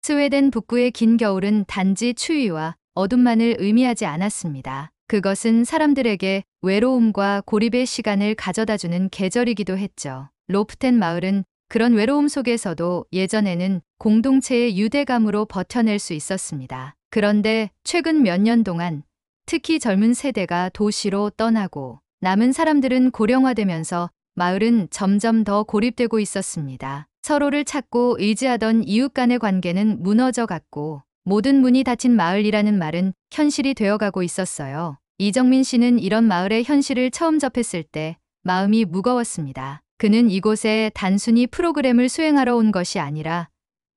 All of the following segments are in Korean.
스웨덴 북부의 긴 겨울은 단지 추위와 어둠만을 의미하지 않았습니다. 그것은 사람들에게 외로움과 고립의 시간을 가져다주는 계절이기도 했죠. 로프텐 마을은 그런 외로움 속에서도 예전에는 공동체의 유대감으로 버텨낼 수 있었습니다. 그런데 최근 몇 년 동안 특히 젊은 세대가 도시로 떠나고 남은 사람들은 고령화되면서 마을은 점점 더 고립되고 있었습니다. 서로를 찾고 의지하던 이웃 간의 관계는 무너져 갔고 모든 문이 닫힌 마을이라는 말은 현실이 되어가고 있었어요. 이정민 씨는 이런 마을의 현실을 처음 접했을 때 마음이 무거웠습니다. 그는 이곳에 단순히 프로그램을 수행하러 온 것이 아니라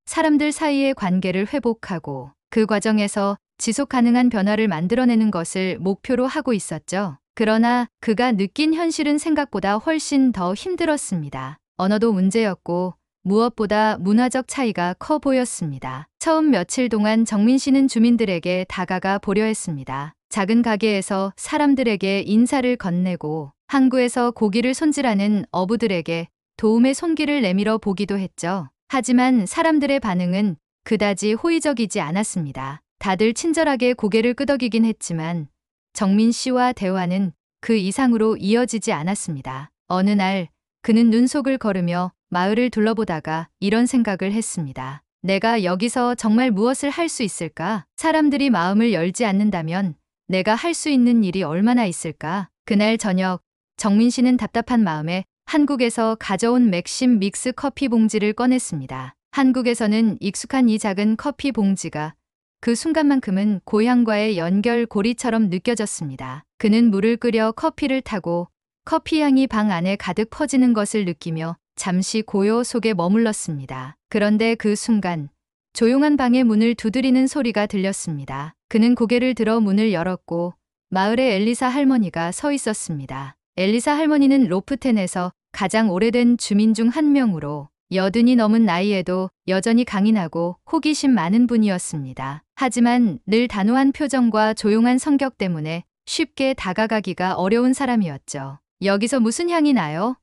사람들 사이의 관계를 회복하고 그 과정에서 지속 가능한 변화를 만들어내는 것을 목표로 하고 있었죠. 그러나 그가 느낀 현실은 생각보다 훨씬 더 힘들었습니다. 언어도 문제였고 무엇보다 문화적 차이가 커 보였습니다. 처음 며칠 동안 정민 씨는 주민들에게 다가가 보려 했습니다. 작은 가게에서 사람들에게 인사를 건네고 항구에서 고기를 손질하는 어부들에게 도움의 손길을 내밀어 보기도 했죠. 하지만 사람들의 반응은 그다지 호의적이지 않았습니다. 다들 친절하게 고개를 끄덕이긴 했지만 정민 씨와 대화는 그 이상으로 이어지지 않았습니다. 어느 날 그는 눈속을 걸으며 마을을 둘러보다가 이런 생각을 했습니다. 내가 여기서 정말 무엇을 할 수 있을까? 사람들이 마음을 열지 않는다면 내가 할 수 있는 일이 얼마나 있을까? 그날 저녁 정민 씨는 답답한 마음에 한국에서 가져온 맥심 믹스 커피 봉지를 꺼냈습니다. 한국에서는 익숙한 이 작은 커피 봉지가 그 순간만큼은 고향과의 연결고리처럼 느껴졌습니다. 그는 물을 끓여 커피를 타고 커피 향이 방 안에 가득 퍼지는 것을 느끼며 잠시 고요 속에 머물렀습니다. 그런데 그 순간 조용한 방의 문을 두드리는 소리가 들렸습니다. 그는 고개를 들어 문을 열었고 마을에 엘리사 할머니가 서 있었습니다. 엘리사 할머니는 로프텐에서 가장 오래된 주민 중 한 명으로 80이 넘은 나이에도 여전히 강인하고 호기심 많은 분이었습니다. 하지만 늘 단호한 표정과 조용한 성격 때문에 쉽게 다가가기가 어려운 사람이었죠. 여기서 무슨 향이 나요?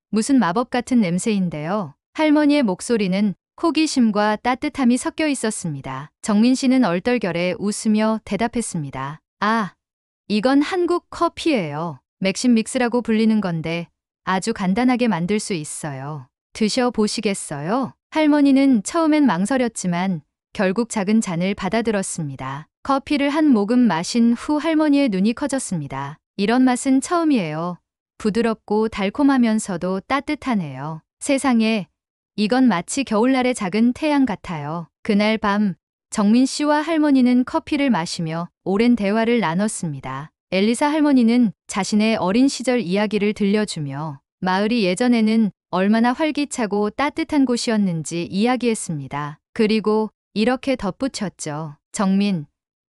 무슨 마법 같은 냄새인데요. 할머니의 목소리는 호기심과 따뜻함이 섞여 있었습니다. 정민 씨는 얼떨결에 웃으며 대답했습니다. 아, 이건 한국 커피예요. 맥심 믹스라고 불리는 건데 아주 간단하게 만들 수 있어요. 드셔보시겠어요? 할머니는 처음엔 망설였지만 결국 작은 잔을 받아들었습니다. 커피를 한 모금 마신 후 할머니의 눈이 커졌습니다. 이런 맛은 처음이에요. 부드럽고 달콤하면서도 따뜻하네요. 세상에, 이건 마치 겨울날의 작은 태양 같아요. 그날 밤 정민 씨와 할머니는 커피를 마시며 오랜 대화를 나눴습니다. 엘리사 할머니는 자신의 어린 시절 이야기를 들려주며 마을이 예전에는 얼마나 활기차고 따뜻한 곳이었는지 이야기했습니다. 그리고 이렇게 덧붙였죠. 정민,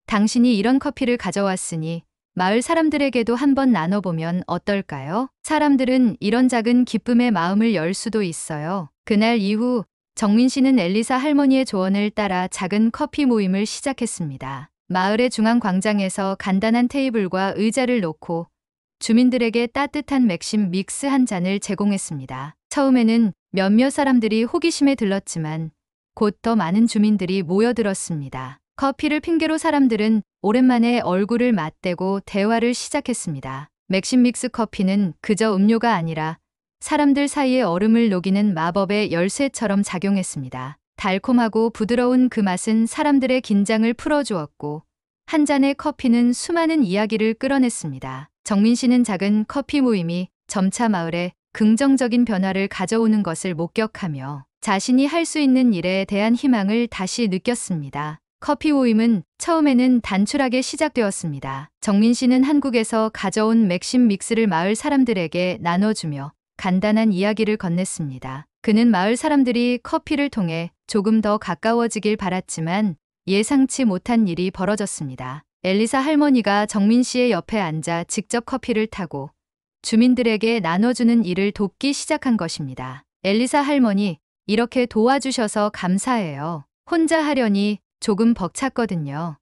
당신이 이런 커피를 가져왔으니 마을 사람들에게도 한번 나눠보면 어떨까요? 사람들은 이런 작은 기쁨의 마음을 열 수도 있어요. 그날 이후 정민 씨는 엘리사 할머니의 조언을 따라 작은 커피 모임을 시작했습니다. 마을의 중앙 광장에서 간단한 테이블과 의자를 놓고 주민들에게 따뜻한 맥심 믹스 한 잔을 제공했습니다. 처음에는 몇몇 사람들이 호기심에 들렀지만 곧 더 많은 주민들이 모여들었습니다. 커피를 핑계로 사람들은 오랜만에 얼굴을 맞대고 대화를 시작했습니다. 맥심 믹스 커피는 그저 음료가 아니라 사람들 사이의 얼음을 녹이는 마법의 열쇠처럼 작용했습니다. 달콤하고 부드러운 그 맛은 사람들의 긴장을 풀어주었고 한 잔의 커피는 수많은 이야기를 끌어냈습니다. 정민 씨는 작은 커피 모임이 점차 마을에 긍정적인 변화를 가져오는 것을 목격하며 자신이 할 수 있는 일에 대한 희망을 다시 느꼈습니다. 커피 모임은 처음에는 단출하게 시작되었습니다. 정민 씨는 한국에서 가져온 맥심 믹스를 마을 사람들에게 나눠주며 간단한 이야기를 건넸습니다. 그는 마을 사람들이 커피를 통해 조금 더 가까워지길 바랐지만 예상치 못한 일이 벌어졌습니다. 엘리사 할머니가 정민 씨의 옆에 앉아 직접 커피를 타고 주민들에게 나눠주는 일을 돕기 시작한 것입니다. 엘리사 할머니, 이렇게 도와주셔서 감사해요. 혼자 하려니 조금 벅찼거든요.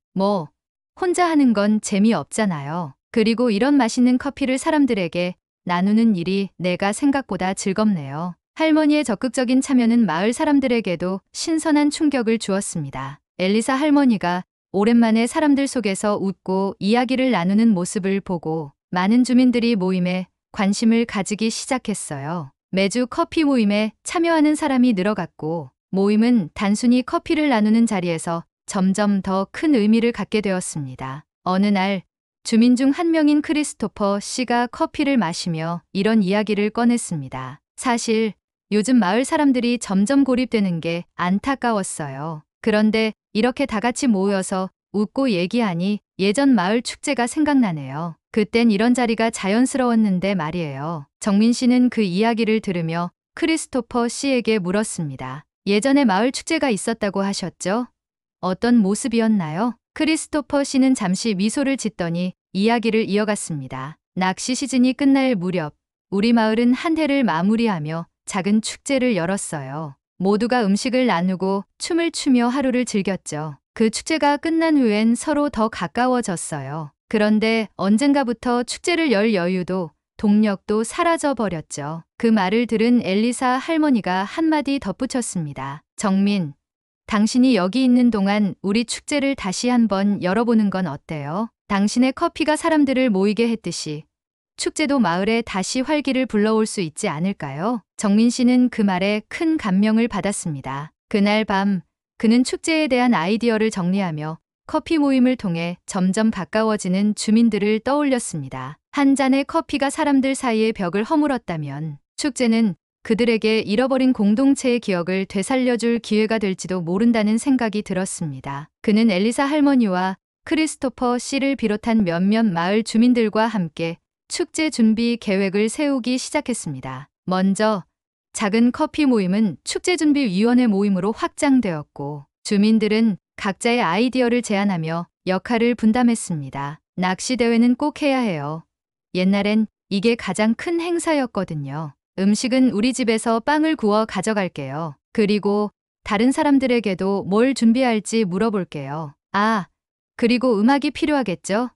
혼자 하는 건 재미없잖아요. 그리고 이런 맛있는 커피를 사람들에게 나누는 일이 내가 생각보다 즐겁네요. 할머니의 적극적인 참여는 마을 사람들에게도 신선한 충격을 주었습니다. 엘리사 할머니가 오랜만에 사람들 속에서 웃고 이야기를 나누는 모습을 보고 많은 주민들이 모임에 관심을 가지기 시작했어요. 매주 커피 모임에 참여하는 사람이 늘어갔고 모임은 단순히 커피를 나누는 자리에서 점점 더 큰 의미를 갖게 되었습니다. 어느 날 주민 중 한 명인 크리스토퍼 씨가 커피를 마시며 이런 이야기를 꺼냈습니다. 사실 요즘 마을 사람들이 점점 고립되는 게 안타까웠어요. 그런데 이렇게 다 같이 모여서 웃고 얘기하니 예전 마을 축제가 생각나네요. 그땐 이런 자리가 자연스러웠는데 말이에요. 정민 씨는 그 이야기를 들으며 크리스토퍼 씨에게 물었습니다. 예전에 마을 축제가 있었다고 하셨죠? 어떤 모습이었나요? 크리스토퍼 씨는 잠시 미소를 짓더니 이야기를 이어갔습니다. 낚시 시즌이 끝날 무렵 우리 마을은 한 해를 마무리하며 작은 축제를 열었어요. 모두가 음식을 나누고 춤을 추며 하루를 즐겼죠. 그 축제가 끝난 후엔 서로 더 가까워졌어요. 그런데 언젠가부터 축제를 열 여유도 동력도 사라져 버렸죠. 그 말을 들은 엘리사 할머니가 한마디 덧붙였습니다. 정민, 당신이 여기 있는 동안 우리 축제를 다시 한번 열어보는 건 어때요? 당신의 커피가 사람들을 모이게 했듯이 축제도 마을에 다시 활기를 불러올 수 있지 않을까요? 정민 씨는 그 말에 큰 감명을 받았습니다. 그날 밤 그는 축제에 대한 아이디어를 정리하며 커피 모임을 통해 점점 가까워지는 주민들을 떠올렸습니다. 한 잔의 커피가 사람들 사이의 벽을 허물었다면 축제는 그들에게 잃어버린 공동체의 기억을 되살려줄 기회가 될지도 모른다는 생각이 들었습니다. 그는 엘리사 할머니와 크리스토퍼 씨를 비롯한 몇몇 마을 주민들과 함께 축제 준비 계획을 세우기 시작했습니다. 먼저 작은 커피 모임은 축제준비위원회 모임으로 확장되었고 주민들은 각자의 아이디어를 제안하며 역할을 분담했습니다. 낚시 대회는 꼭 해야 해요. 옛날엔 이게 가장 큰 행사였거든요. 음식은 우리 집에서 빵을 구워 가져갈게요. 그리고 다른 사람들에게도 뭘 준비할지 물어볼게요. 아, 그리고 음악이 필요하겠죠?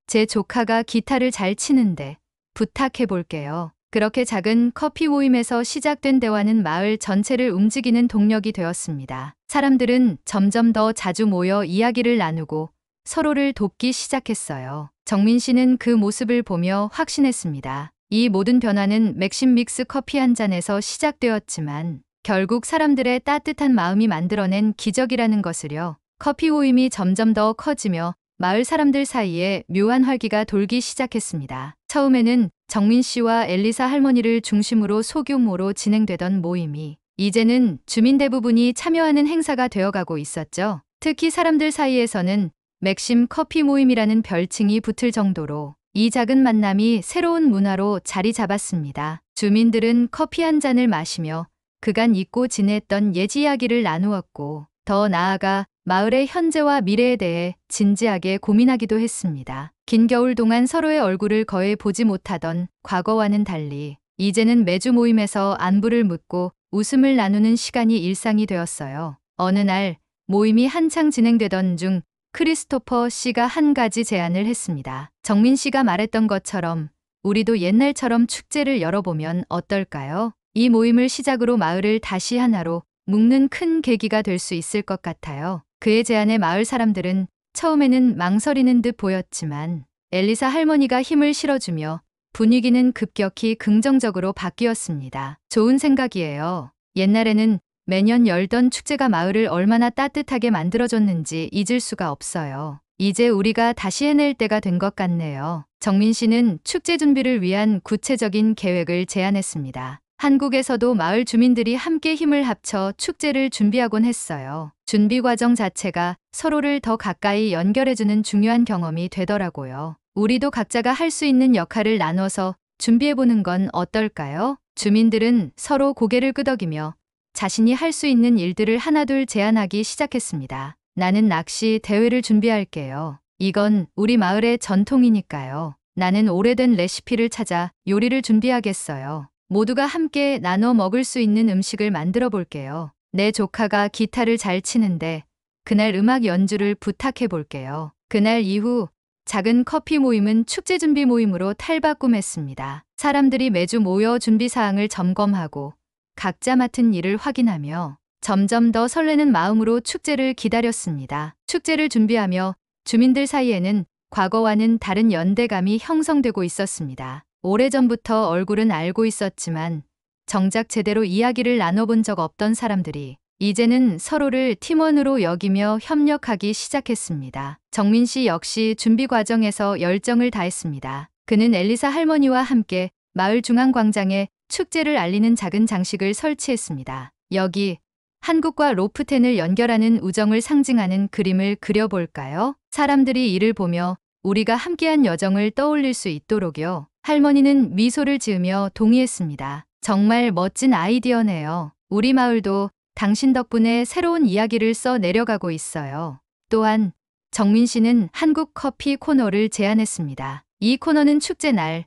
제 조카가 기타를 잘 치는데 부탁해 볼게요. 그렇게 작은 커피 모임에서 시작된 대화는 마을 전체를 움직이는 동력이 되었습니다. 사람들은 점점 더 자주 모여 이야기를 나누고 서로를 돕기 시작했어요. 정민 씨는 그 모습을 보며 확신했습니다. 이 모든 변화는 맥심 믹스 커피 한 잔에서 시작되었지만 결국 사람들의 따뜻한 마음이 만들어낸 기적이라는 것을요. 커피 모임이 점점 더 커지며 마을 사람들 사이에 묘한 활기가 돌기 시작했습니다. 처음에는 정민 씨와 엘리사 할머니를 중심으로 소규모로 진행되던 모임이 이제는 주민 대부분이 참여하는 행사가 되어가고 있었죠. 특히 사람들 사이에서는 맥심 커피 모임이라는 별칭이 붙을 정도로 이 작은 만남이 새로운 문화로 자리 잡았습니다. 주민들은 커피 한 잔을 마시며 그간 잊고 지냈던 옛 이야기를 나누었고 더 나아가 마을의 현재와 미래에 대해 진지하게 고민하기도 했습니다. 긴 겨울 동안 서로의 얼굴을 거의 보지 못하던 과거와는 달리 이제는 매주 모임에서 안부를 묻고 웃음을 나누는 시간이 일상이 되었어요. 어느 날 모임이 한창 진행되던 중 크리스토퍼 씨가 한 가지 제안을 했습니다. 정민 씨가 말했던 것처럼 우리도 옛날처럼 축제를 열어보면 어떨까요? 이 모임을 시작으로 마을을 다시 하나로 묶는 큰 계기가 될 수 있을 것 같아요. 그의 제안에 마을 사람들은 처음에는 망설이는 듯 보였지만 엘리사 할머니가 힘을 실어주며 분위기는 급격히 긍정적으로 바뀌었습니다. 좋은 생각이에요. 옛날에는 매년 열던 축제가 마을을 얼마나 따뜻하게 만들어줬는지 잊을 수가 없어요. 이제 우리가 다시 해낼 때가 된 것 같네요. 정민 씨는 축제 준비를 위한 구체적인 계획을 제안했습니다. 한국에서도 마을 주민들이 함께 힘을 합쳐 축제를 준비하곤 했어요. 준비 과정 자체가 서로를 더 가까이 연결해주는 중요한 경험이 되더라고요. 우리도 각자가 할 수 있는 역할을 나눠서 준비해보는 건 어떨까요? 주민들은 서로 고개를 끄덕이며 자신이 할 수 있는 일들을 하나둘 제안하기 시작했습니다. 나는 낚시 대회를 준비할게요. 이건 우리 마을의 전통이니까요. 나는 오래된 레시피를 찾아 요리를 준비하겠어요. 모두가 함께 나눠 먹을 수 있는 음식을 만들어 볼게요. 내 조카가 기타를 잘 치는데 그날 음악 연주를 부탁해 볼게요. 그날 이후 작은 커피 모임은 축제 준비 모임으로 탈바꿈했습니다. 사람들이 매주 모여 준비 사항을 점검하고 각자 맡은 일을 확인하며 점점 더 설레는 마음으로 축제를 기다렸습니다. 축제를 준비하며 주민들 사이에는 과거와는 다른 연대감이 형성되고 있었습니다. 오래전부터 얼굴은 알고 있었지만 정작 제대로 이야기를 나눠본 적 없던 사람들이 이제는 서로를 팀원으로 여기며 협력하기 시작했습니다. 정민 씨 역시 준비 과정에서 열정을 다했습니다. 그는 엘리사 할머니와 함께 마을 중앙광장에 축제를 알리는 작은 장식을 설치했습니다. 여기 한국과 로프텐을 연결하는 우정을 상징하는 그림을 그려볼까요? 사람들이 이를 보며 우리가 함께한 여정을 떠올릴 수 있도록요. 할머니는 미소를 지으며 동의했습니다. 정말 멋진 아이디어네요. 우리 마을도 당신 덕분에 새로운 이야기를 써 내려가고 있어요. 또한 정민 씨는 한국 커피 코너를 제안했습니다. 이 코너는 축제 날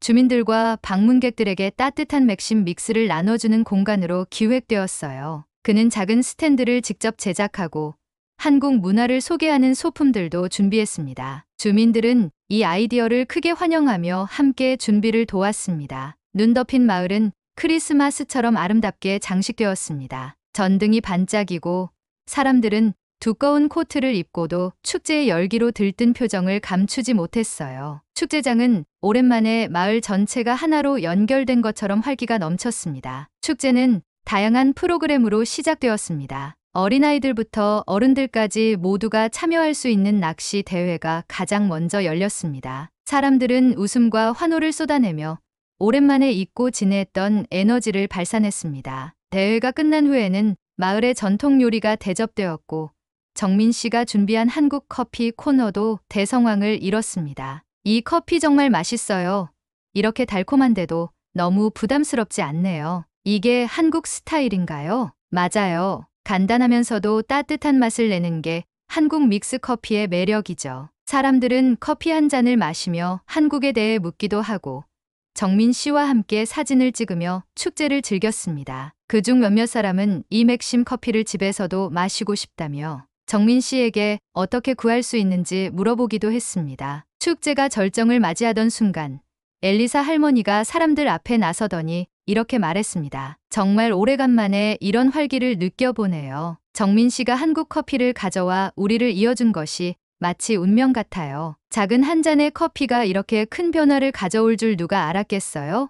주민들과 방문객들에게 따뜻한 맥심 믹스를 나눠주는 공간으로 기획되었어요. 그는 작은 스탠드를 직접 제작하고 한국 문화를 소개하는 소품들도 준비했습니다. 주민들은 이 아이디어를 크게 환영하며 함께 준비를 도왔습니다. 눈 덮인 마을은 크리스마스처럼 아름답게 장식되었습니다. 전등이 반짝이고 사람들은 두꺼운 코트를 입고도 축제의 열기로 들뜬 표정을 감추지 못했어요. 축제장은 오랜만에 마을 전체가 하나로 연결된 것처럼 활기가 넘쳤습니다. 축제는 다양한 프로그램으로 시작되었습니다. 어린아이들부터 어른들까지 모두가 참여할 수 있는 낚시 대회가 가장 먼저 열렸습니다. 사람들은 웃음과 환호를 쏟아내며 오랜만에 잊고 지냈던 에너지를 발산했습니다. 대회가 끝난 후에는 마을의 전통 요리가 대접되었고 정민 씨가 준비한 한국 커피 코너도 대성황을 이뤘습니다. 이 커피 정말 맛있어요. 이렇게 달콤한데도 너무 부담스럽지 않네요. 이게 한국 스타일인가요? 맞아요. 간단하면서도 따뜻한 맛을 내는 게 한국 믹스 커피의 매력이죠. 사람들은 커피 한 잔을 마시며 한국에 대해 묻기도 하고 정민 씨와 함께 사진을 찍으며 축제를 즐겼습니다. 그중 몇몇 사람은 이 맥심 커피를 집에서도 마시고 싶다며 정민 씨에게 어떻게 구할 수 있는지 물어보기도 했습니다. 축제가 절정을 맞이하던 순간 엘리사 할머니가 사람들 앞에 나서더니 이렇게 말했습니다. 정말 오래간만에 이런 활기를 느껴보네요. 정민 씨가 한국 커피를 가져와 우리를 이어준 것이 마치 운명 같아요. 작은 한 잔의 커피가 이렇게 큰 변화를 가져올 줄 누가 알았겠어요?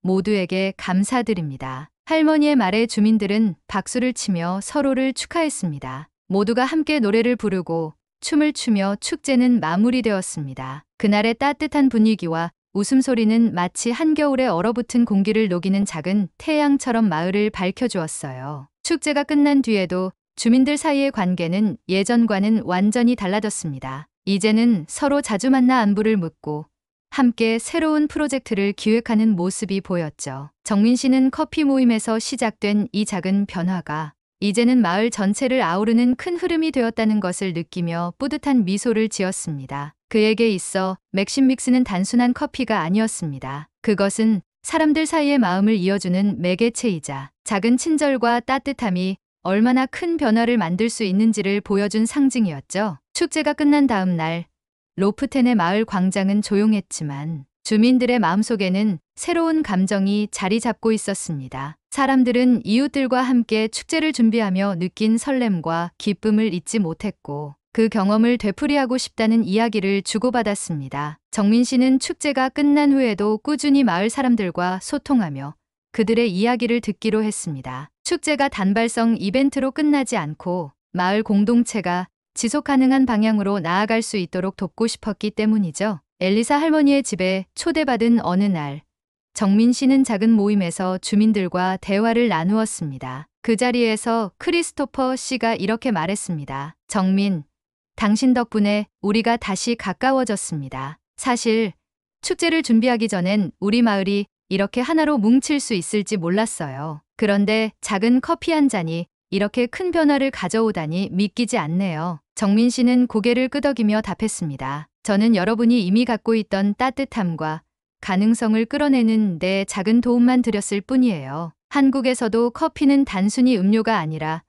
모두에게 감사드립니다. 할머니의 말에 주민들은 박수를 치며 서로를 축하했습니다. 모두가 함께 노래를 부르고 춤을 추며 축제는 마무리되었습니다. 그날의 따뜻한 분위기와 웃음소리는 마치 한겨울에 얼어붙은 공기를 녹이는 작은 태양처럼 마을을 밝혀주었어요. 축제가 끝난 뒤에도 주민들 사이의 관계는 예전과는 완전히 달라졌습니다. 이제는 서로 자주 만나 안부를 묻고 함께 새로운 프로젝트를 기획하는 모습이 보였죠. 정민 씨는 커피 모임에서 시작된 이 작은 변화가 이제는 마을 전체를 아우르는 큰 흐름이 되었다는 것을 느끼며 뿌듯한 미소를 지었습니다. 그에게 있어 맥심 믹스는 단순한 커피가 아니었습니다. 그것은 사람들 사이의 마음을 이어주는 매개체이자 작은 친절과 따뜻함이 얼마나 큰 변화를 만들 수 있는지를 보여준 상징이었죠. 축제가 끝난 다음 날 로프텐의 마을 광장은 조용했지만 주민들의 마음속에는 새로운 감정이 자리 잡고 있었습니다. 사람들은 이웃들과 함께 축제를 준비하며 느낀 설렘과 기쁨을 잊지 못했고 그 경험을 되풀이하고 싶다는 이야기를 주고받았습니다. 정민 씨는 축제가 끝난 후에도 꾸준히 마을 사람들과 소통하며 그들의 이야기를 듣기로 했습니다. 축제가 단발성 이벤트로 끝나지 않고 마을 공동체가 지속 가능한 방향으로 나아갈 수 있도록 돕고 싶었기 때문이죠. 엘리사 할머니의 집에 초대받은 어느 날 정민 씨는 작은 모임에서 주민들과 대화를 나누었습니다. 그 자리에서 크리스토퍼 씨가 이렇게 말했습니다. 정민, 당신 덕분에 우리가 다시 가까워졌습니다. 사실 축제를 준비하기 전엔 우리 마을이 이렇게 하나로 뭉칠 수 있을지 몰랐어요. 그런데 작은 커피 한 잔이 이렇게 큰 변화를 가져오다니 믿기지 않네요. 정민 씨는 고개를 끄덕이며 답했습니다. 저는 여러분이 이미 갖고 있던 따뜻함과 가능성을 끌어내는 데 작은 도움만 드렸을 뿐이에요. 한국에서도 커피는 단순히 음료가 아니라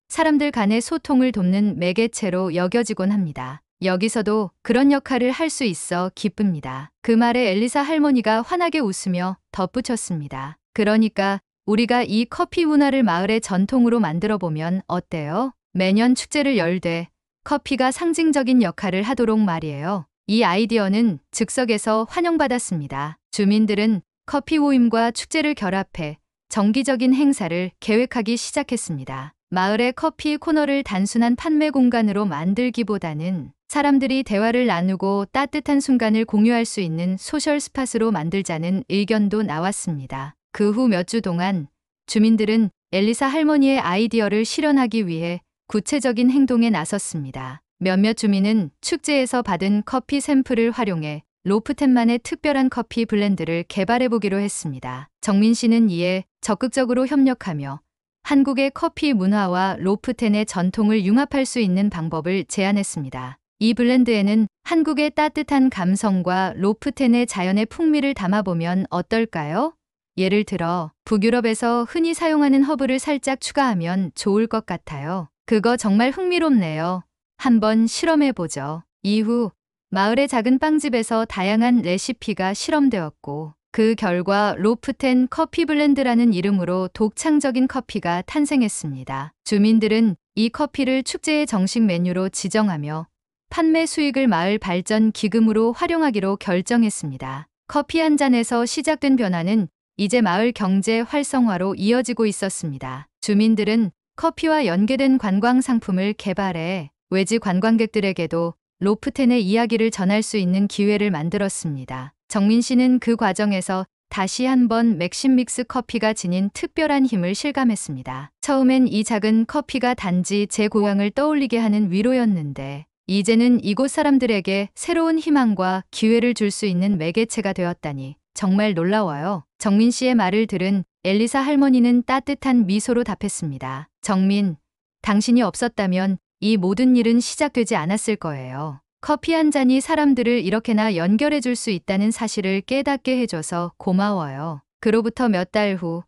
사람들 간의 소통을 돕는 매개체로 여겨지곤 합니다. 여기서도 그런 역할을 할 수 있어 기쁩니다. 그 말에 엘리사 할머니가 환하게 웃으며 덧붙였습니다. 그러니까 우리가 이 커피 문화를 마을의 전통으로 만들어 보면 어때요? 매년 축제를 열되 커피가 상징적인 역할을 하도록 말이에요. 이 아이디어는 즉석에서 환영받았습니다. 주민들은 커피 모임과 축제를 결합해 정기적인 행사를 계획하기 시작했습니다. 마을의 커피 코너를 단순한 판매 공간으로 만들기보다는 사람들이 대화를 나누고 따뜻한 순간을 공유할 수 있는 소셜 스팟으로 만들자는 의견도 나왔습니다. 그 후 몇 주 동안 주민들은 엘리사 할머니의 아이디어를 실현하기 위해 구체적인 행동에 나섰습니다. 몇몇 주민은 축제에서 받은 커피 샘플을 활용해 로프텐만의 특별한 커피 블렌드를 개발해보기로 했습니다. 정민 씨는 이에 적극적으로 협력하며 한국의 커피 문화와 로프텐의 전통을 융합할 수 있는 방법을 제안했습니다. 이 블렌드에는 한국의 따뜻한 감성과 로프텐의 자연의 풍미를 담아보면 어떨까요? 예를 들어 북유럽에서 흔히 사용하는 허브를 살짝 추가하면 좋을 것 같아요. 그거 정말 흥미롭네요. 한번 실험해보죠. 이후 마을의 작은 빵집에서 다양한 레시피가 실험되었고 그 결과 로프텐 커피 블렌드라는 이름으로 독창적인 커피가 탄생했습니다. 주민들은 이 커피를 축제의 정식 메뉴로 지정하며 판매 수익을 마을 발전 기금으로 활용하기로 결정했습니다. 커피 한 잔에서 시작된 변화는 이제 마을 경제 활성화로 이어지고 있었습니다. 주민들은 커피와 연계된 관광 상품을 개발해 외지 관광객들에게도 로프텐의 이야기를 전할 수 있는 기회를 만들었습니다. 정민 씨는 그 과정에서 다시 한번 맥심믹스 커피가 지닌 특별한 힘을 실감했습니다. 처음엔 이 작은 커피가 단지 제 고향을 떠올리게 하는 위로였는데 이제는 이곳 사람들에게 새로운 희망과 기회를 줄 수 있는 매개체가 되었다니 정말 놀라워요. 정민 씨의 말을 들은 엘리사 할머니는 따뜻한 미소로 답했습니다. 정민, 당신이 없었다면 이 모든 일은 시작되지 않았을 거예요. 커피 한 잔이 사람들을 이렇게나 연결해 줄 수 있다는 사실을 깨닫게 해줘서 고마워요. 그로부터 몇 달 후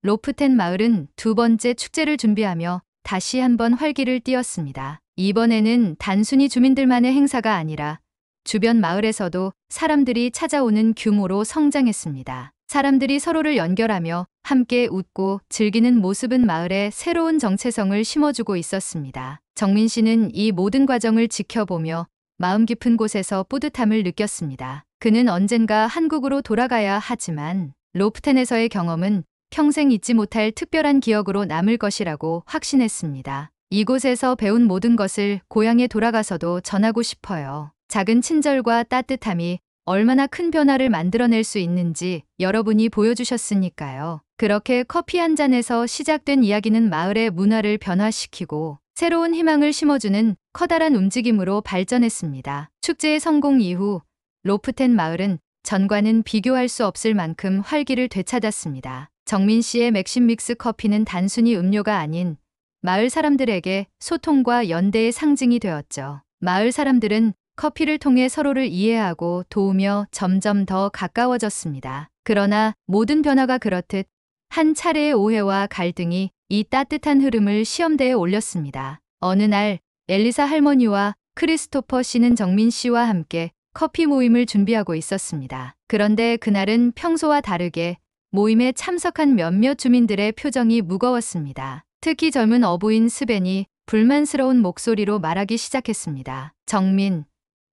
로프텐 마을은 두 번째 축제를 준비하며 다시 한번 활기를 띠었습니다. 이번에는 단순히 주민들만의 행사가 아니라 주변 마을에서도 사람들이 찾아오는 규모로 성장했습니다. 사람들이 서로를 연결하며 함께 웃고 즐기는 모습은 마을에 새로운 정체성을 심어주고 있었습니다. 정민 씨는 이 모든 과정을 지켜보며 마음 깊은 곳에서 뿌듯함을 느꼈습니다. 그는 언젠가 한국으로 돌아가야 하지만 로프텐에서의 경험은 평생 잊지 못할 특별한 기억으로 남을 것이라고 확신했습니다. 이곳에서 배운 모든 것을 고향에 돌아가서도 전하고 싶어요. 작은 친절과 따뜻함이 얼마나 큰 변화를 만들어낼 수 있는지 여러분이 보여주셨으니까요. 그렇게 커피 한 잔에서 시작된 이야기는 마을의 문화를 변화시키고 새로운 희망을 심어주는 커다란 움직임으로 발전했습니다. 축제의 성공 이후 로프텐 마을은 전과는 비교할 수 없을 만큼 활기를 되찾았습니다. 정민 씨의 맥심믹스 커피는 단순히 음료가 아닌 마을 사람들에게 소통과 연대의 상징이 되었죠. 마을 사람들은 커피를 통해 서로를 이해하고 도우며 점점 더 가까워졌습니다. 그러나 모든 변화가 그렇듯 한 차례의 오해와 갈등이 이 따뜻한 흐름을 시험대에 올렸습니다. 어느 날 엘리사 할머니와 크리스토퍼 씨는 정민 씨와 함께 커피 모임을 준비하고 있었습니다. 그런데 그날은 평소와 다르게 모임에 참석한 몇몇 주민들의 표정이 무거웠습니다. 특히 젊은 어부인 스벤이 불만스러운 목소리로 말하기 시작했습니다. 정민,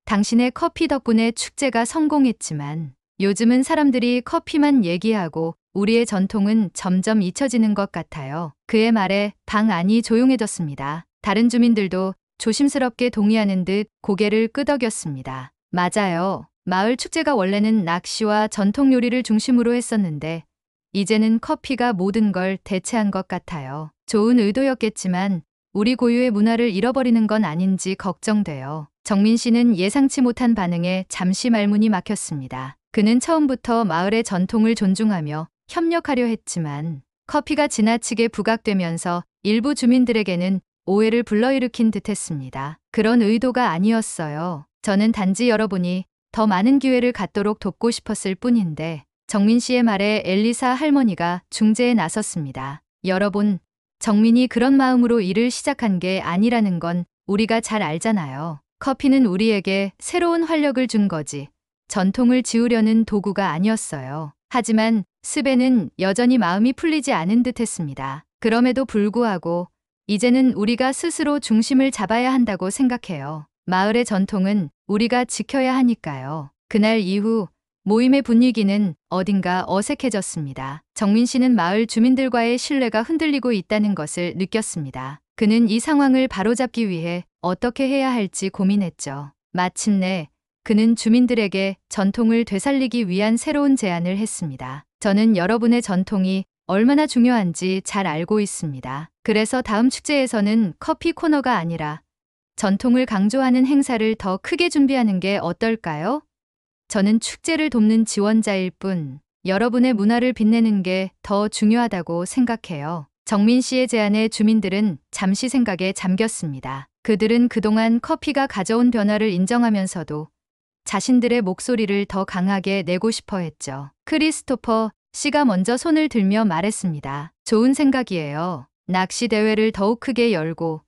당신의 커피 덕분에 축제가 성공했지만 요즘은 사람들이 커피만 얘기하고 우리의 전통은 점점 잊혀지는 것 같아요. 그의 말에 방 안이 조용해졌습니다. 다른 주민들도 조심스럽게 동의하는 듯 고개를 끄덕였습니다. 맞아요. 마을 축제가 원래는 낚시와 전통 요리를 중심으로 했었는데 이제는 커피가 모든 걸 대체한 것 같아요. 좋은 의도였겠지만 우리 고유의 문화를 잃어버리는 건 아닌지 걱정돼요. 정민 씨는 예상치 못한 반응에 잠시 말문이 막혔습니다. 그는 처음부터 마을의 전통을 존중하며 협력하려 했지만 커피가 지나치게 부각되면서 일부 주민들에게는 오해를 불러일으킨 듯했습니다. 그런 의도가 아니었어요. 저는 단지 여러분이 더 많은 기회를 갖도록 돕고 싶었을 뿐인데 정민 씨의 말에 엘리사 할머니가 중재에 나섰습니다. 여러분, 정민이 그런 마음으로 일을 시작한 게 아니라는 건 우리가 잘 알잖아요. 커피는 우리에게 새로운 활력을 준 거지 전통을 지우려는 도구가 아니었어요. 하지만 스벤은 여전히 마음이 풀리지 않은 듯 했습니다. 그럼에도 불구하고 이제는 우리가 스스로 중심을 잡아야 한다고 생각해요. 마을의 전통은 우리가 지켜야 하니까요. 그날 이후 모임의 분위기는 어딘가 어색해졌습니다. 정민 씨는 마을 주민들과의 신뢰가 흔들리고 있다는 것을 느꼈습니다. 그는 이 상황을 바로잡기 위해 어떻게 해야 할지 고민했죠. 마침내 그는 주민들에게 전통을 되살리기 위한 새로운 제안을 했습니다. 저는 여러분의 전통이 얼마나 중요한지 잘 알고 있습니다. 그래서 다음 축제에서는 커피 코너가 아니라 전통을 강조하는 행사를 더 크게 준비하는 게 어떨까요? 저는 축제를 돕는 지원자일 뿐 여러분의 문화를 빛내는 게 더 중요하다고 생각해요. 정민 씨의 제안에 주민들은 잠시 생각에 잠겼습니다. 그들은 그동안 커피가 가져온 변화를 인정하면서도 자신들의 목소리를 더 강하게 내고 싶어 했죠. 크리스토퍼 씨가 먼저 손을 들며 말했습니다. 좋은 생각이에요. 낚시 대회를 더욱 크게 열고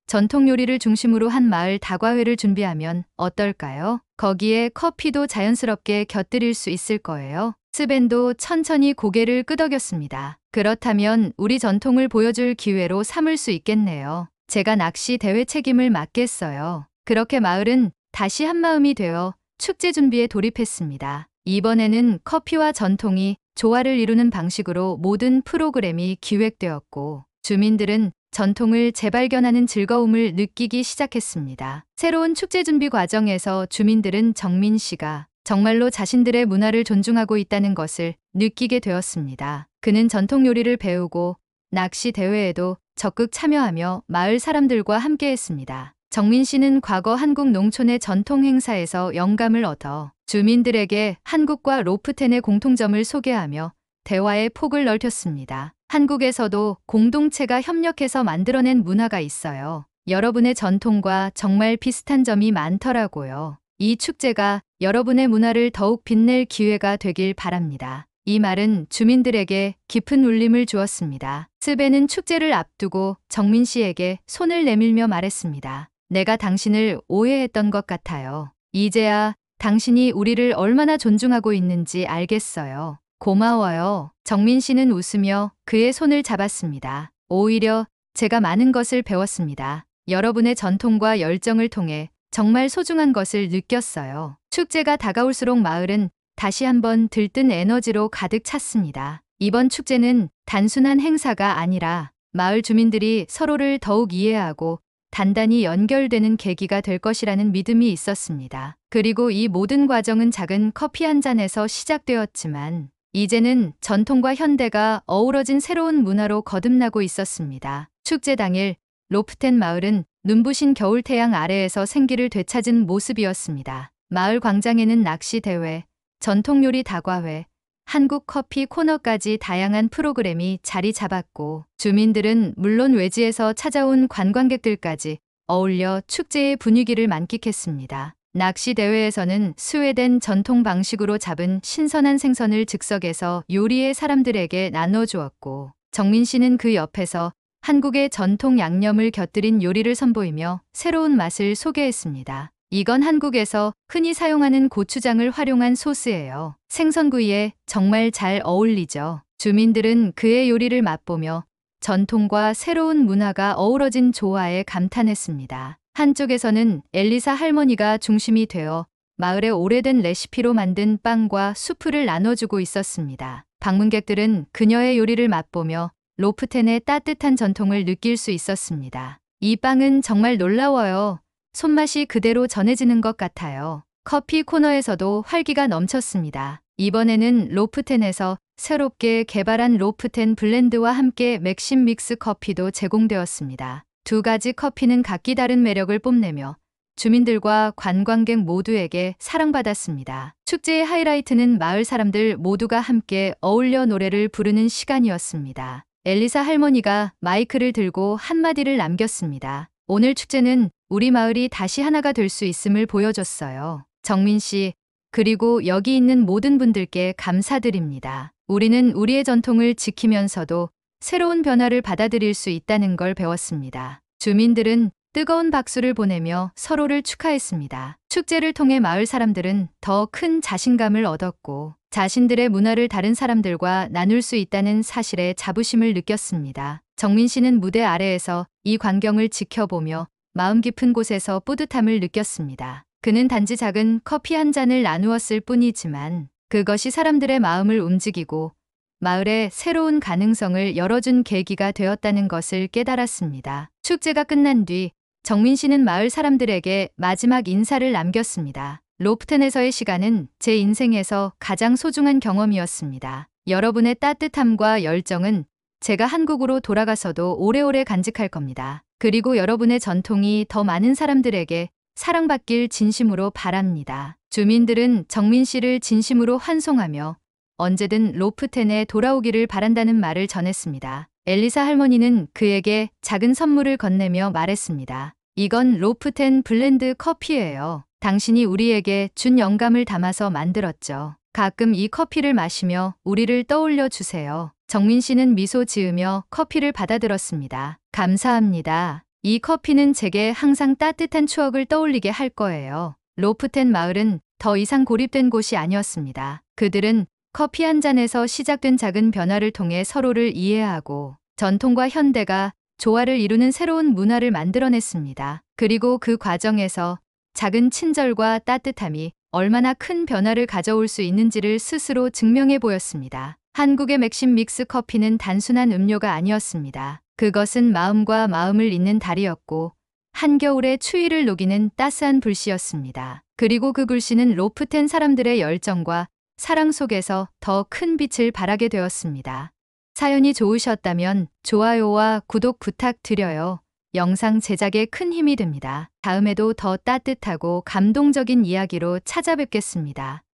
전통 요리를 중심으로 한 마을 다과회를 준비하면 어떨까요? 거기에 커피도 자연스럽게 곁들일 수 있을 거예요. 스벤도 천천히 고개를 끄덕였습니다. 그렇다면 우리 전통을 보여줄 기회로 삼을 수 있겠네요. 제가 낚시 대회 책임을 맡겠어요. 그렇게 마을은 다시 한마음이 되어 축제 준비에 돌입했습니다. 이번에는 커피와 전통이 조화를 이루는 방식으로 모든 프로그램이 기획되었고 주민들은 전통을 재발견하는 즐거움을 느끼기 시작했습니다. 새로운 축제 준비 과정에서 주민들은 정민 씨가 정말로 자신들의 문화를 존중하고 있다는 것을 느끼게 되었습니다. 그는 전통 요리를 배우고 낚시 대회에도 적극 참여하며 마을 사람들과 함께했습니다. 정민 씨는 과거 한국 농촌의 전통 행사에서 영감을 얻어 주민들에게 한국과 로프텐의 공통점을 소개하며 대화의 폭을 넓혔습니다. 한국에서도 공동체가 협력해서 만들어낸 문화가 있어요. 여러분의 전통과 정말 비슷한 점이 많더라고요. 이 축제가 여러분의 문화를 더욱 빛낼 기회가 되길 바랍니다. 이 말은 주민들에게 깊은 울림을 주었습니다. 스벤은 축제를 앞두고 정민 씨에게 손을 내밀며 말했습니다. 내가 당신을 오해했던 것 같아요. 이제야 당신이 우리를 얼마나 존중하고 있는지 알겠어요. 고마워요. 정민 씨는 웃으며 그의 손을 잡았습니다. 오히려 제가 많은 것을 배웠습니다. 여러분의 전통과 열정을 통해 정말 소중한 것을 느꼈어요. 축제가 다가올수록 마을은 다시 한번 들뜬 에너지로 가득 찼습니다. 이번 축제는 단순한 행사가 아니라 마을 주민들이 서로를 더욱 이해하고 단단히 연결되는 계기가 될 것이라는 믿음이 있었습니다. 그리고 이 모든 과정은 작은 커피 한 잔에서 시작되었지만 이제는 전통과 현대가 어우러진 새로운 문화로 거듭나고 있었습니다. 축제 당일 로프텐 마을은 눈부신 겨울 태양 아래에서 생기를 되찾은 모습이었습니다. 마을 광장에는 낚시 대회, 전통 요리 다과회, 한국 커피 코너까지 다양한 프로그램이 자리 잡았고 주민들은 물론 외지에서 찾아온 관광객들까지 어울려 축제의 분위기를 만끽했습니다. 낚시 대회에서는 스웨덴 전통 방식으로 잡은 신선한 생선을 즉석에서 요리의 사람들에게 나눠주었고 정민 씨는 그 옆에서 한국의 전통 양념을 곁들인 요리를 선보이며 새로운 맛을 소개했습니다. 이건 한국에서 흔히 사용하는 고추장을 활용한 소스예요. 생선구이에 정말 잘 어울리죠. 주민들은 그의 요리를 맛보며 전통과 새로운 문화가 어우러진 조화에 감탄했습니다. 한쪽에서는 엘리사 할머니가 중심이 되어 마을의 오래된 레시피로 만든 빵과 수프를 나눠주고 있었습니다. 방문객들은 그녀의 요리를 맛보며 로프텐의 따뜻한 전통을 느낄 수 있었습니다. 이 빵은 정말 놀라워요. 손맛이 그대로 전해지는 것 같아요. 커피 코너에서도 활기가 넘쳤습니다. 이번에는 로프텐에서 새롭게 개발한 로프텐 블렌드와 함께 맥심 믹스 커피도 제공되었습니다. 두 가지 커피는 각기 다른 매력을 뽐내며 주민들과 관광객 모두에게 사랑받았습니다. 축제의 하이라이트는 마을 사람들 모두가 함께 어울려 노래를 부르는 시간이었습니다. 엘리사 할머니가 마이크를 들고 한마디를 남겼습니다. 오늘 축제는 우리 마을이 다시 하나가 될 수 있음을 보여줬어요. 정민 씨, 그리고 여기 있는 모든 분들께 감사드립니다. 우리는 우리의 전통을 지키면서도 새로운 변화를 받아들일 수 있다는 걸 배웠습니다. 주민들은 뜨거운 박수를 보내며 서로를 축하했습니다. 축제를 통해 마을 사람들은 더 큰 자신감을 얻었고 자신들의 문화를 다른 사람들과 나눌 수 있다는 사실에 자부심을 느꼈습니다. 정민 씨는 무대 아래에서 이 광경을 지켜보며 마음 깊은 곳에서 뿌듯함을 느꼈습니다. 그는 단지 작은 커피 한 잔을 나누었을 뿐이지만 그것이 사람들의 마음을 움직이고 마을에 새로운 가능성을 열어준 계기가 되었다는 것을 깨달았습니다. 축제가 끝난 뒤 정민 씨는 마을 사람들에게 마지막 인사를 남겼습니다. 로프텐에서의 시간은 제 인생에서 가장 소중한 경험이었습니다. 여러분의 따뜻함과 열정은 제가 한국으로 돌아가서도 오래오래 간직할 겁니다. 그리고 여러분의 전통이 더 많은 사람들에게 사랑받길 진심으로 바랍니다. 주민들은 정민 씨를 진심으로 환송하며 언제든 로프텐에 돌아오기를 바란다는 말을 전했습니다. 엘리사 할머니는 그에게 작은 선물을 건네며 말했습니다. 이건 로프텐 블렌드 커피예요. 당신이 우리에게 준 영감을 담아서 만들었죠. 가끔 이 커피를 마시며 우리를 떠올려 주세요. 정민 씨는 미소 지으며 커피를 받아들었습니다. 감사합니다. 이 커피는 제게 항상 따뜻한 추억을 떠올리게 할 거예요. 로프텐 마을은 더 이상 고립된 곳이 아니었습니다. 그들은 커피 한 잔에서 시작된 작은 변화를 통해 서로를 이해하고 전통과 현대가 조화를 이루는 새로운 문화를 만들어냈습니다. 그리고 그 과정에서 작은 친절과 따뜻함이 얼마나 큰 변화를 가져올 수 있는지를 스스로 증명해 보였습니다. 한국의 맥심 믹스 커피는 단순한 음료가 아니었습니다. 그것은 마음과 마음을 잇는 달이었고 한겨울의 추위를 녹이는 따스한 불씨였습니다. 그리고 그 불씨는 로프텐 사람들의 열정과 사랑 속에서 더 큰 빛을 발하게 되었습니다. 사연이 좋으셨다면 좋아요와 구독 부탁드려요. 영상 제작에 큰 힘이 됩니다. 다음에도 더 따뜻하고 감동적인 이야기로 찾아뵙겠습니다.